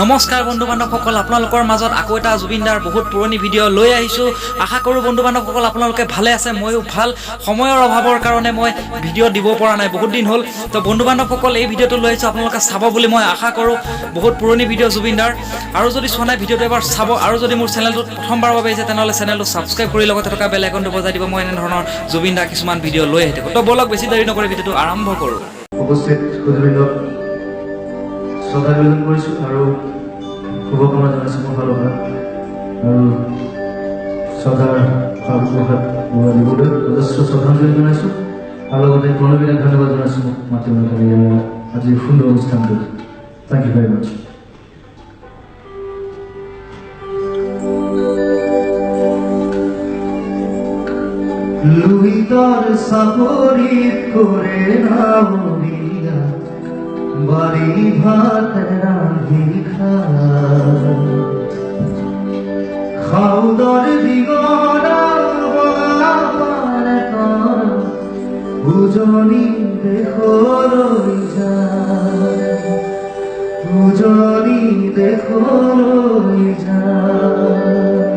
নমস্কাৰ বন্ধু বান্ধৱসকল, আপোনালোকৰ মাজত আকৌ এটা জুবিনদাৰ বহুত পুৰণি ভিডিঅ' লৈ আহিছোঁ। আশা কৰোঁ বন্ধু বান্ধৱসকল আপোনালোকে ভালে আছে, ময়ো ভাল। সময়ৰ অভাৱৰ কাৰণে মই ভিডিঅ' দিব পৰা নাই, বহুত দিন হ'ল। তো বন্ধু বান্ধৱসকল এই ভিডিঅ'টো লৈ আহিছোঁ, আপোনালোকে চাব বুলি মই আশা কৰোঁ। বহুত পুৰণি ভিডিঅ' জুবিনদাৰ, আৰু যদি চোৱা নাই ভিডিঅ'টো এবাৰ চাব। আৰু যদি মোৰ চেনেলটোত প্ৰথমবাৰৰ বাবে আহিছে তেনেহ'লে চেনেলটো ছাবস্ক্ৰাইব কৰি লগতে থকা বেল আইকনটো বজাই দিব। মই এনেধৰণৰ জুবিনদাৰ কিছুমান ভিডিঅ' লৈ আহি থাকোঁ। তো বলক বেছি দেৰি নকৰি ভিডিঅ'টো আৰম্ভ কৰোঁ। উপস্থিত সুধীবৃন্দক শ্ৰদ্ধা নিবেদন কৰিছোঁ আৰু শুভকামনা জনাইছোঁ মোৰ ফালৰ পৰা। আৰু শ্ৰদ্ধাৰ ভাৱপ্ৰসাদ বৰুৱা দিবলৈ যথেষ্ট শ্ৰদ্ধাঞ্জলি জনাইছোঁ আৰু লগতে প্ৰণৱীনাক ধন্যবাদ জনাইছোঁ মোক মাতিবলৈ আজিৰ সুন্দৰ অনুষ্ঠানটোত। থেংক ইউ ভেৰি মাছ। লুইতর সাপরিত করে নামিয়া বাড়ি ভাত রাঁধি খাউদর দিগরা বলা পারে তোর উজনি দেখো রই যায়, উজনি দেখো রই যায়।